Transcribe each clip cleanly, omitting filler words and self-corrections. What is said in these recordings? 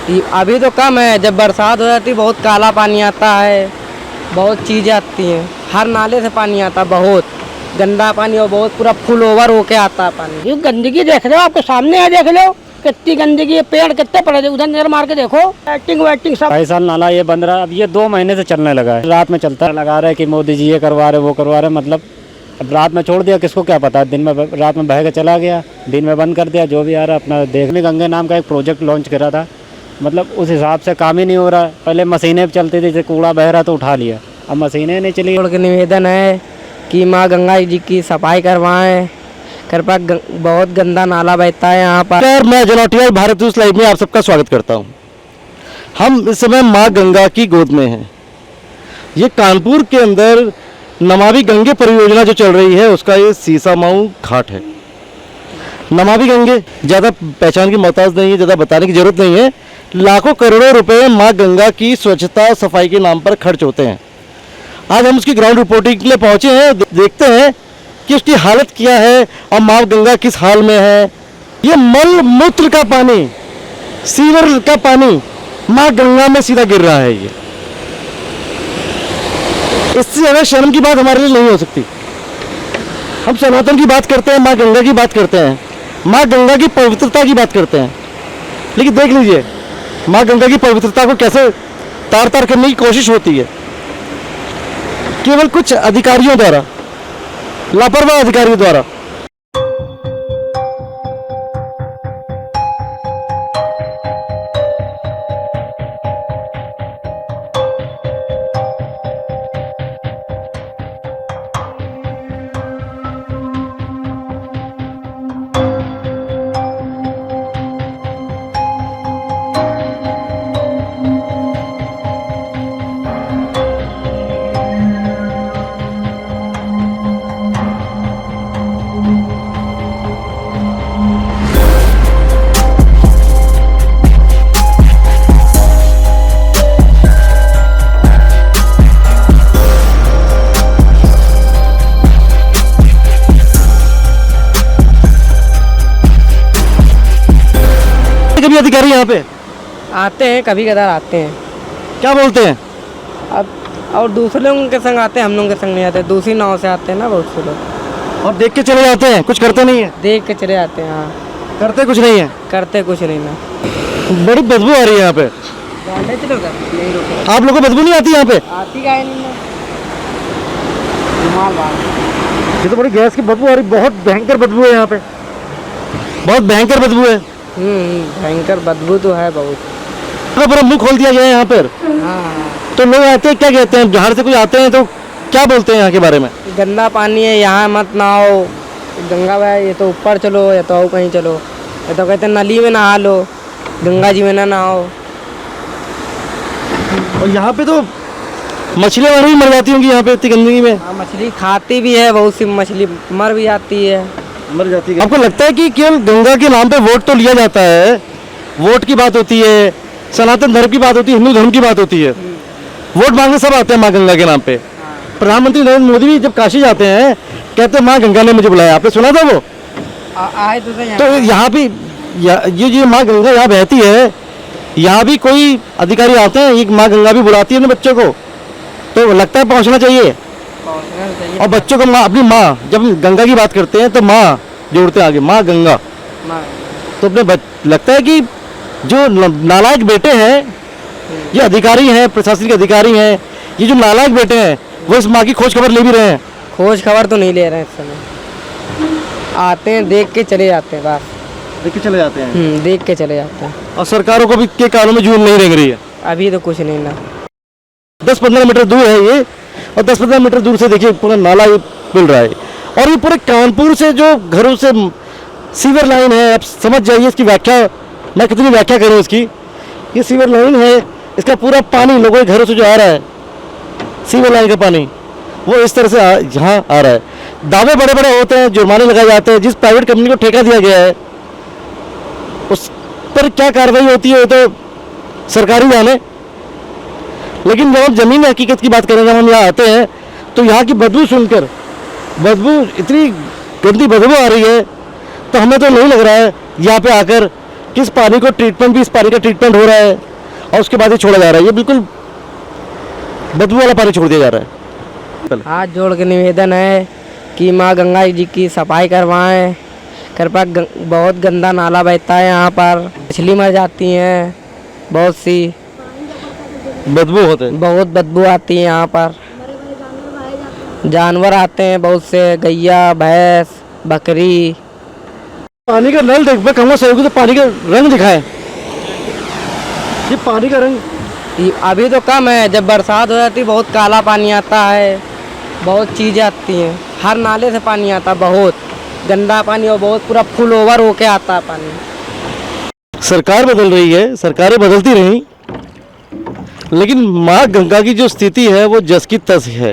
अभी तो कम है, जब बरसात हो जाती है बहुत काला पानी आता है, बहुत चीज़ें आती हैं। हर नाले से पानी आता है, बहुत गंदा पानी और बहुत पूरा फुल ओवर होके आता है पानी। ये गंदगी देख रहे हो, आपके सामने है, देख लो कितनी गंदगी है, पेड़ कितने पड़े थे, उधर नजर मार के देखो। वेटिंग सब 22 साल नाला ये बंद रहा। अब ये 2 महीने से चलने लगा है, रात में चलता लगा रहे कि मोदी जी ये करवा रहे वो करवा रहे। मतलब अब रात में छोड़ दिया, किसको क्या पता, दिन में रात में बह के चला गया, दिन में बंद कर दिया। जो भी आ रहा अपना देखने। गंगे नाम का एक प्रोजेक्ट लॉन्च करा था, मतलब उस हिसाब से काम ही नहीं हो रहा। पहले मशीनें चलती थी, जैसे कूड़ा बह रहा तो उठा लिया, अब मशीनें नहीं चली। के निवेदन है कि माँ गंगा जी की सफाई करवाएं, कृपया बहुत गंदा नाला बहता है यहाँ पर। मैं जनौटिया भारत न्यूज़ लाइव में आप सबका स्वागत करता हूँ। हम इस समय माँ गंगा की गोद में हैं। ये कानपुर के अंदर नमामि गंगे परियोजना जो चल रही है उसका ये सीसामाऊ घाट है। नमामि गंगे ज़्यादा पहचान की मोहताज नहीं है, ज़्यादा बताने की जरूरत नहीं है। लाखों करोड़ों रुपए माँ गंगा की स्वच्छता सफाई के नाम पर खर्च होते हैं। आज हम उसकी ग्राउंड रिपोर्टिंग के लिए पहुँचे हैं, देखते हैं कि उसकी हालत क्या है और माँ गंगा किस हाल में है। ये मल मूत्र का पानी, सीवर का पानी माँ गंगा में सीधा गिर रहा है। ये इससे ज़्यादा शर्म की बात हमारे लिए नहीं हो सकती। हम सनातन की बात करते हैं, माँ गंगा की बात करते हैं, माँ गंगा की पवित्रता की बात करते हैं, लेकिन देख लीजिए माँ गंगा की पवित्रता को कैसे तार तार करने की कोशिश होती है, केवल कुछ अधिकारियों द्वारा, लापरवाह अधिकारियों द्वारा। कभी अधिकारी यहाँ पे आते हैं, कभी कदार आते हैं। क्या बोलते हैं? अब और दूसरे लोगों के संग आते हैं, हम लोगों के संग नहीं आते। दूसरी नाव से आते हैं ना बहुत से लोग, और देख के चले जाते हैं, कुछ करते नहीं है। देख के चले आते हैं। हाँ, करते कुछ नहीं है, करते कुछ नहीं ना। बड़ी बदबू आ रही है यहाँ पे। नहीं रुको, आप लोगों को बदबू नहीं आती यहाँ पे? आती का नहीं ना। ये तो बड़ी गैस की बदबू आ रही, बहुत भयंकर बदबू है यहाँ पे, बहुत भयंकर बदबू है। भयंकर बदबू तो है बहुत। तो पूरा मुंह खोल दिया गया है यहाँ पर। हाँ, तो लोग आते हैं, क्या कहते हैं बाहर से कोई आते हैं तो क्या बोलते हैं यहाँ के बारे में? गंदा पानी है, यहाँ मत नहाओ, गंगा बह, ये तो ऊपर चलो या तो और कहीं चलो, या तो कहते हैं नली में नहा लो, गंगा जी में ना नहाओ। और यहाँ पे तो मछलियाँ वगैरह भी मर जाती होंगी यहाँ पे इतनी गंदगी में। हाँ, मछली खाती भी है, बहुत सी मछली मर भी जाती है। मर जाती है। आपको लगता है कि केवल गंगा के नाम पे वोट तो लिया जाता है? वोट की बात होती है, सनातन धर्म की बात होती है, हिंदू धर्म की बात होती है, वोट मांगने सब आते हैं माँ गंगा के नाम पे। प्रधानमंत्री नरेंद्र मोदी भी जब काशी जाते हैं कहते हैं माँ गंगा ने मुझे बुलाया, आपने सुना था वो? आए तो यहाँ भी ये जो माँ गंगा यहाँ बहती है, यहाँ भी कोई अधिकारी आते हैं, ये माँ गंगा भी बुलाती है अपने बच्चों को, तो लगता है पहुँचना चाहिए। और बच्चों को माँ, अपनी माँ, जब गंगा की बात करते हैं तो माँ जोड़ते हैं आगे, माँ गंगा। तो अपने लगता है कि जो नालायक बेटे हैं, ये अधिकारी हैं, प्रशासनिक अधिकारी हैं, ये जो नालायक बेटे हैं वो इस माँ की खोज खबर ले भी रहे हैं। खोज खबर तो नहीं ले रहे हैं इस समय, आते हैं देख के चले जाते हैं, बस देख के चले जाते हैं। देख के चले जाते हैं। और सरकारों को भी के कानों में जून नहीं रेंग रही है। अभी तो कुछ नहीं ना। 10-15 मीटर दूर है ये, और 10-15 मीटर दूर से देखिए पूरा नाला ये मिल रहा है। और ये पूरे कानपुर से जो घरों से सीवर लाइन है, आप समझ जाइए इसकी व्याख्या, मैं कितनी व्याख्या करूँ इसकी। ये सीवर लाइन है, इसका पूरा पानी लोगों के घरों से जो आ रहा है, सीवर लाइन का पानी वो इस तरह से यहाँ आ रहा है। दावे बड़े बड़े होते हैं, जुर्माने लगाए जाते हैं, जिस प्राइवेट कंपनी को ठेका दिया गया है उस पर क्या कार्रवाई होती है तो सरकारी जाने। लेकिन जब हम जमीन हकीकत की बात करें, जब हम यहाँ आते हैं तो यहाँ की बदबू सुनकर, बदबू इतनी गंदी बदबू आ रही है, तो हमें तो नहीं लग रहा है यहाँ पे आकर कि इस पानी को ट्रीटमेंट भी, इस पानी का ट्रीटमेंट हो रहा है और उसके बाद ही छोड़ा जा रहा है। ये बिल्कुल बदबू वाला पानी छोड़ दिया जा रहा है। हाथ जोड़ के निवेदन है कि माँ गंगा जी की सफाई करवाएं। कृपया बहुत गंदा नाला बहता है यहाँ पर, मछली मर जाती हैं, बहुत सी बदबू होते हैं। बहुत बदबू आती है यहाँ पर। जानवर आते हैं बहुत से, गैया, भैंस, बकरी। पानी का नल देख, मैं कहूँगा सहयोगी तो पानी का रंग दिखाएं। ये पानी का रंग अभी तो कम है, जब बरसात हो जाती है बहुत काला पानी आता है, बहुत चीज़ें आती हैं। हर नाले से पानी आता है, बहुत गंदा पानी और बहुत पूरा फुल ओवर होके आता है पानी। सरकार बदल रही है, सरकारें बदलती रहीं, लेकिन माँ गंगा की जो स्थिति है वो जस की तस है।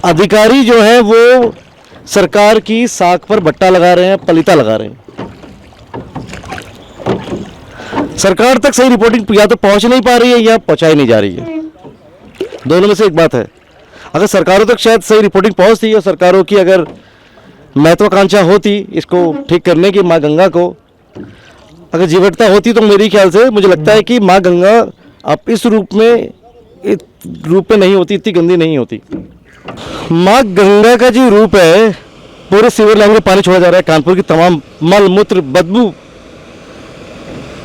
अधिकारी जो है वो सरकार की साख पर बट्टा लगा रहे हैं, पलीता लगा रहे हैं। सरकार तक सही रिपोर्टिंग या तो पहुंच नहीं पा रही है या पहुंचाई नहीं जा रही है, दोनों में से एक बात है। अगर सरकारों तक शायद सही रिपोर्टिंग पहुंचती और सरकारों की अगर महत्वाकांक्षा होती इसको ठीक करने की, माँ गंगा को अगर जीवटता होती, तो मेरे ख्याल से मुझे लगता है कि माँ गंगा अब इस रूप में नहीं होती, इतनी गंदी नहीं होती। माँ गंगा का जो रूप है, पूरे सीवर लाइन में पानी छोड़ा जा रहा है। कानपुर की तमाम मल मूत्र बदबू,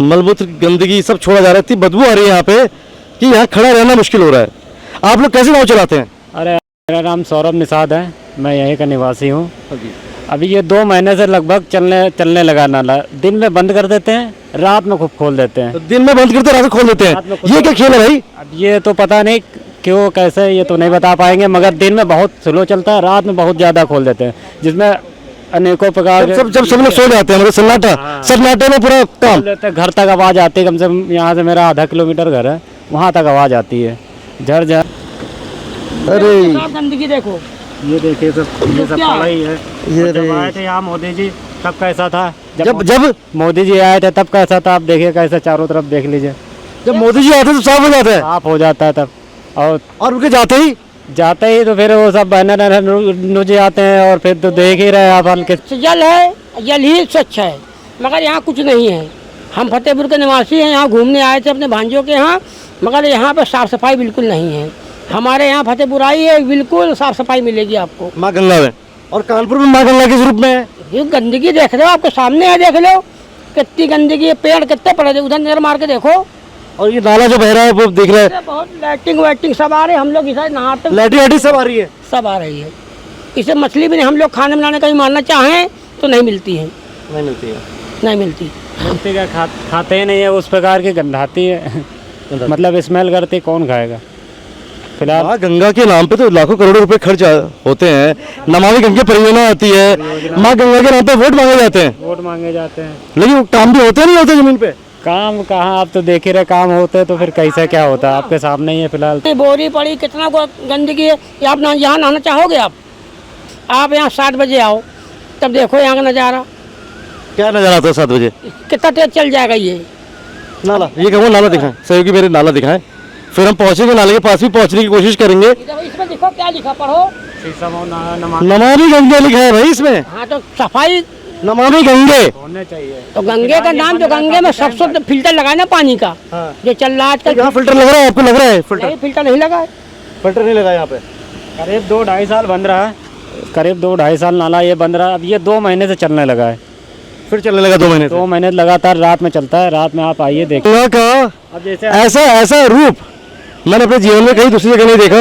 मलमूत्र गंदगी सब छोड़ा जा रहा है। इतनी बदबू आ रही है यहाँ पे कि यहाँ खड़ा रहना मुश्किल हो रहा है। आप लोग कैसे नाव चलाते हैं? अरे मेरा नाम सौरभ निषाद है, मैं यहीं का निवासी हूँ। अभी ये 2 महीने से लगभग चलने लगा नाला। दिन में बंद कर देते हैं, रात में खूब खोल देते हैं। तो दिन में बंद करते हैं, रात में खोल देते हैं, ये क्या खेल है भाई? अब ये तो पता नहीं क्यों कैसे, ये तो नहीं बता पाएंगे, मगर दिन में बहुत स्लो चलता है, रात में बहुत ज़्यादा खोल देते हैं, जिसमें अनेकों प्रकार जब सब लोग सो जाते हैं, मतलब सन्नाटा, सन्नाटे में पूरा काम लेते हैं। घर तक आवाज़ आती है, कम से कम यहाँ से मेरा आधा किलोमीटर घर है, वहाँ तक आवाज़ आती है, झर झर। अरे गंदगी देखो, ये देखिए सब, ये सब पड़ा ही है। जब आए थे यहाँ मोदी जी तब कैसा था, जब मोदी जी आए थे तब कैसा था, आप देखिए कैसा चारों तरफ देख लीजिए। जब मोदी जी आते तो साफ हो जाता है, साफ हो जाता है तब। और उनके जाते ही तो फिर वो सब बहना नुजे आते हैं, और फिर तो देख ही रहे आप हल्के। जल है, जल ही स्वच्छ है, मगर यहाँ कुछ नहीं है। हम फतेहपुर के निवासी हैं, यहाँ घूमने आए थे अपने भांजों के यहाँ, मगर यहाँ पे साफ सफाई बिल्कुल नहीं है। हमारे यहाँ फतेहपुर आई है, बिल्कुल साफ सफाई मिलेगी आपको माँ गंगा में। और कानपुर में माँ गंगा किस रूप में है? ये गंदगी देख रहे हो, आपके सामने है, देख लो कितनी गंदगी है। पेड़ कितने पड़े थे, उधर नजर मार के देखो। और ये नाला जो बह रहा है वो दिख रहा है, बहुत लाइटिंग वाइटिंग सब आ रहे हैं। हम लोग इधर नहाते लाइटिंग सब आ रही है, सब आ रही है। इसे मछली भी नहीं, हम लोग खाने बनाने का भी मारना चाहें तो नहीं मिलती है, नहीं मिलती है, नहीं मिलती। खाते ही नहीं है, उस प्रकार की गंधाती है, मतलब स्मेल करती, कौन खाएगा। फिलहाल माँ गंगा के नाम पे तो लाखों करोड़ों रुपए खर्च होते हैं। नमामि गंगे परियोजना आती है, माँ गंगा के नाम पे वोट मांगे जाते हैं, वोट मांगे जाते हैं, लेकिन वो काम भी होते नहीं होते जमीन पे। काम कहाँ, आप तो देख ही रहे, काम होते तो फिर कैसे क्या होता, आपके सामने ही है फिलहाल। बोरी पड़ी, कितना गंदगी है। ये आप यहाँ नहाना चाहोगे? आप यहाँ 7 बजे आओ, तब देखो यहाँ का नज़ारा। क्या नजर आता है 7 बजे? कितना तेज चल जाएगा ये नाला। ये कहूँ नाला दिखाएं, सहयोगी मेरे नाला दिखाएं, फिर हम पहुंचेंगे, नाले के पास भी पहुंचने की कोशिश करेंगे। इसमें देखो क्या लिखा, पढ़ो। नमामि गंगे लिखा है भाई इसमें। हाँ तो सफाई नमामि गंगे होने चाहिए। तो गंगे का नाम, जो गंगे में सबसे फिल्टर लगाए ना पानी का, जो चल रहा है आजकल। यहाँ फिल्टर लग रहा है, आपको लग रहा है फिल्टर? नहीं, फिल्टर नहीं लगा है, फिल्टर नहीं लगा यहाँ पे। करीब 2-2.5 साल बन रहा है, करीब 2-2.5 साल नाला ये बन रहा है। अब ये 2 महीने से चलने लगा है, फिर चलने लगा 2 महीने से। 2 महीने लगातार रात में चलता है। रात में आप आइए देखिए। गंगा का अब जैसे ऐसा रूप मैंने अपने जीवन में कहीं दूसरी जगह नहीं देखा।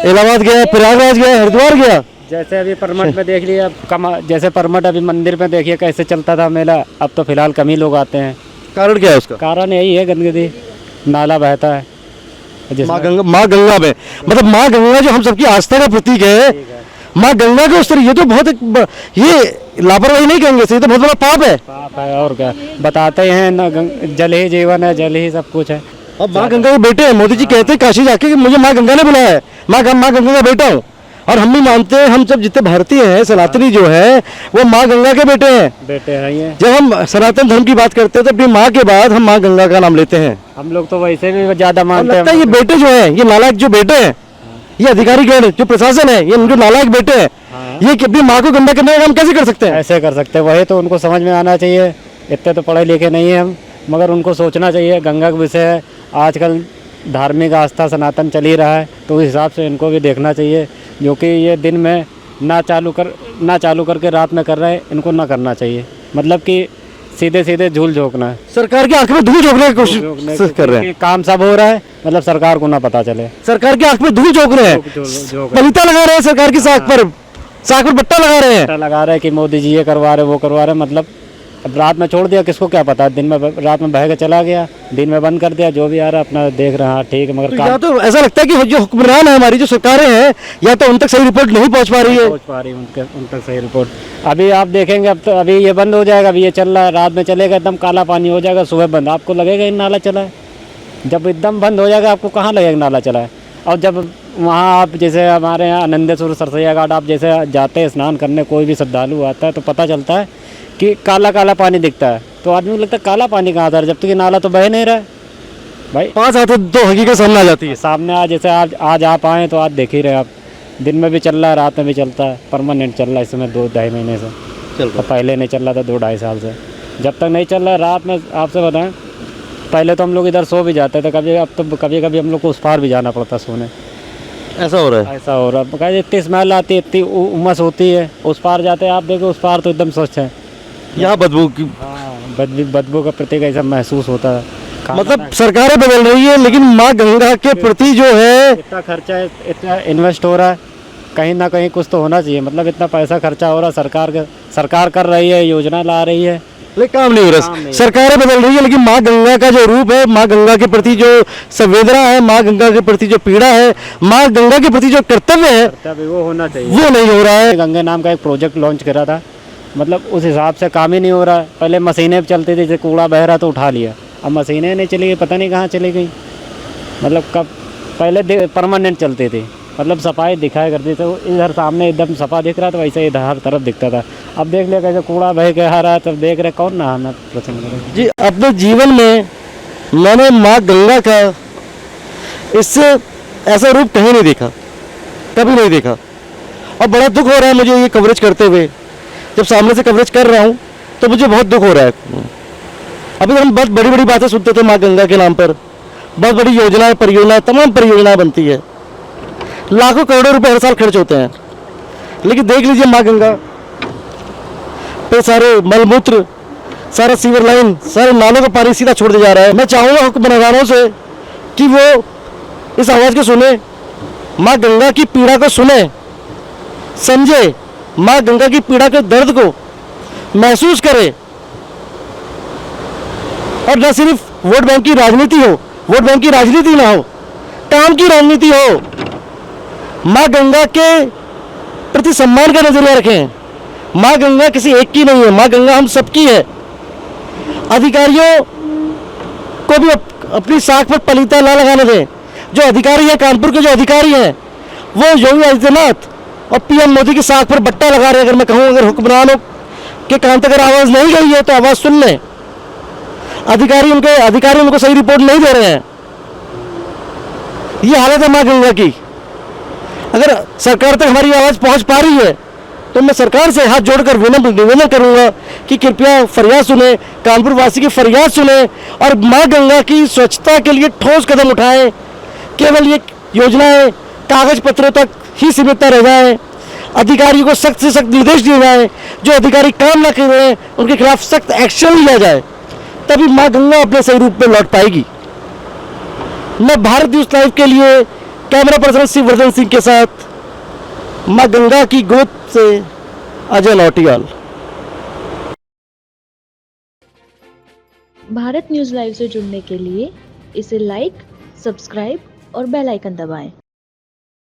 इलाहाबाद गया, प्रयागराज गया, हरिद्वार गया, जैसे अभी परमठ में देख लिया, जैसे परमठ अभी मंदिर में देखिए कैसे चलता था मेला, अब तो फिलहाल कम ही लोग आते हैं। कारण क्या है उसका? कारण यही है, गंदगी, नाला बहता है। माँ गंगा में, मतलब माँ गंगा जो हम सबकी आस्था का प्रतीक है, माँ गंगा के उस तरह, ये तो बहुत ये लापरवाही नहीं कहेंगे, ये तो बहुत बड़ा पाप है। पाप है और क्या, बताते हैं ना, जल ही जीवन है, जल ही सब कुछ है। अब माँ गंगा के बेटे हैं, मोदी जी कहते हैं काशी जाके कि मुझे माँ गंगा ने बुलाया है, माँ गंगा का बेटा हूँ। और हम भी मानते हैं, हम सब जितने भारतीय हैं, सनातनी जो है वो माँ गंगा के बेटे हैं। ये जब हम सनातन धर्म की बात करते हैं तो अपनी माँ के बाद हम माँ गंगा का नाम लेते हैं। हम लोग तो वैसे भी ज्यादा मानते लगता है हैं। ये बेटे जो है, ये नालायक जो बेटे हैं, ये अधिकारीगण जो प्रशासन है, ये जो नालायक बेटे हैं, ये अपनी माँ को गंदा करने का काम कैसे कर सकते हैं? ऐसे कर सकते हैं, वही तो उनको समझ में आना चाहिए इतने तो पढ़े लिखे नहीं हैं हम, मगर उनको सोचना चाहिए। गंगा का विषय है, आजकल धार्मिक आस्था सनातन चल ही रहा है, तो उस हिसाब से इनको भी देखना चाहिए। जो कि ये दिन में ना चालू करके रात में कर रहे हैं, इनको ना करना चाहिए। मतलब कि सीधे सीधे झूल झोंकना है, सरकार की आंख में धूल झोंकने की कोशिश कर रहे हैं। कि काम सब हो रहा है, मतलब सरकार को ना पता चले। सरकार की आंख में धूल झोंक रहे हैं, पलीता लगा रहे हैं सरकार की साख पर बट्टा लगा रहे हैं। लगा रहे हैं कि मोदी जी ये करवा रहे वो करवा रहे, मतलब अब रात में छोड़ दिया, किसको क्या पता। दिन में रात में बह के चला गया, दिन में बंद कर दिया, जो भी आ रहा अपना देख रहा, ठीक है। मगर या तो ऐसा लगता है कि जो हुक्मरान है, हमारी जो सरकारें हैं, या तो उन तक सही रिपोर्ट नहीं पहुंच पा रही है। उन तक सही रिपोर्ट। अभी आप देखेंगे, अब तो अभी ये बंद हो जाएगा, अभी ये चल रहा है, रात में चलेगा एकदम काला पानी हो जाएगा, सुबह बंद, आपको लगेगा इन नाला चला है। जब एकदम बंद हो जाएगा आपको कहाँ लगेगा नाला चला है। और जब वहाँ आप जैसे हमारे यहाँ आनंदेश्वर सरसैया घाट आप जैसे जाते हैं स्नान करने, कोई भी श्रद्धालु आता है तो पता चलता है कि काला काला पानी दिखता है, तो आदमी को लगता है काला पानी कहाँ था, जब तक ये नाला तो बह नहीं रहा है भाई। 5 हाथों तो हकीकत सामने आ जाती है। सामने आज जैसे आज आप आए तो आज देख ही रहे आप, दिन में भी चल रहा है, रात में भी चलता है, परमानेंट चल रहा है इस समय 2-2.5 महीने से चल तो पहले नहीं चल रहा था 2-2.5 साल से। जब तक नहीं चल रहा है रात में, आपसे बताएं, पहले तो हम लोग इधर सो भी जाते थे कभी, अब तो कभी कभी हम लोग को उस पार भी जाना पड़ता सोने। ऐसा हो रहा है। ऐसा हो रहा है, कहा इतनी स्मेल आती है, इतनी उमस होती है, उस पार जाते हैं आप देखो, उस पार तो एकदम स्वच्छ है। यहाँ बदबू की बदबू का प्रति ऐसा महसूस होता है। मतलब सरकारें बदल रही है, लेकिन माँ गंगा के प्रति जो है इतना खर्चा है, इतना इन्वेस्ट हो रहा है, कहीं ना कहीं कुछ तो होना चाहिए। मतलब इतना पैसा खर्चा हो रहा है, सरकार कर रही है, योजना ला रही है, लेकिन काम नहीं हो रहा। सरकारें बदल रही है, लेकिन माँ गंगा का जो रूप है, माँ गंगा के प्रति जो संवेदना है, माँ गंगा के प्रति जो पीड़ा है, माँ गंगा के प्रति जो कर्तव्य है, वो होना चाहिए, वो नहीं हो रहा है। गंगा नाम का एक प्रोजेक्ट लॉन्च करा था, मतलब उस हिसाब से काम ही नहीं हो रहा है। पहले मशीनें चलती थी, जैसे कूड़ा बह रहा तो उठा लिया, अब मशीनें नहीं चली गई, पता नहीं कहाँ चली गई। मतलब कब पहले परमानेंट चलती थी, मतलब सफाई दिखाया करती थी, इधर सामने एकदम सफा दिख रहा था, वैसे इधर हर तरफ दिखता था। अब देख लिया कैसे कूड़ा बह के आ रहा है, तब देख रहे कौन नहाना पसंद करे। जी, अपने जीवन में मैंने माँ गंगा का इससे ऐसा रूप कहीं नहीं देखा, कभी नहीं देखा, और बड़ा दुख हो रहा है मुझे ये कवरेज करते हुए। जब सामने से कवरेज कर रहा हूँ तो मुझे बहुत दुख हो रहा है। अभी हम बहुत बड़ी बड़ी बातें सुनते थे माँ गंगा के नाम पर, बहुत बड़ी योजनाएं, परियोजनाएं, तमाम परियोजनाएं बनती है, लाखों करोड़ों रुपए हर साल खर्च होते हैं, लेकिन देख लीजिए माँ गंगा पे सारे मलमूत्र, सारा सीवर लाइन, सारे नालों का पानी सीधा छोड़ दिया जा रहा है। मैं चाहूँगा हुक्मरानों से कि वो इस आवाज़ को सुने, माँ गंगा की पीड़ा को सुने, समझे, माँ गंगा की पीड़ा के दर्द को महसूस करे, और न सिर्फ वोट बैंक की राजनीति हो, वोट बैंक की राजनीति ना हो, काम की राजनीति हो। माँ गंगा के प्रति सम्मान का नजरिया रखें। माँ गंगा किसी एक की नहीं है, माँ गंगा हम सबकी है। अधिकारियों को भी अपनी साख पर पलीता ना लगाने दें। जो अधिकारी है, कानपुर के जो अधिकारी हैं, वो योगी आदित्यनाथ और पीएम मोदी की साख पर बट्टा लगा रहे हैं। अगर मैं कहूँ, अगर हुक्मरानों के कान तक अगर आवाज़ नहीं गई है तो आवाज़ सुन लें। अधिकारी उनको सही रिपोर्ट नहीं दे रहे हैं। ये हालत है माँ गंगा की। अगर सरकार तक हमारी आवाज़ पहुंच पा रही है तो मैं सरकार से हाथ जोड़कर निवेदन करूंगा कि कृपया फरियाद सुने, कानपुर वासी की फरियाद सुने, और माँ गंगा की स्वच्छता के लिए ठोस कदम उठाएं। केवल ये योजनाएं कागज पत्रों तक ही सीमित रह जाए। अधिकारियों को सख्त से सख्त निर्देश दिए जाए, जो अधिकारी काम न कर रहे हैं उनके खिलाफ सख्त एक्शन लिया जाए, तभी माँ गंगा अपने सही रूप में लौट पाएगी। मैं भारत न्यूज़ लाइव के लिए कैमरा पर्सन शिववर्धन सिंह के साथ माँ गंगा की गोद से अजय लौटियाल। भारत न्यूज़ लाइव से जुड़ने के लिए इसे लाइक, सब्सक्राइब और बेल आइकन दबाएं।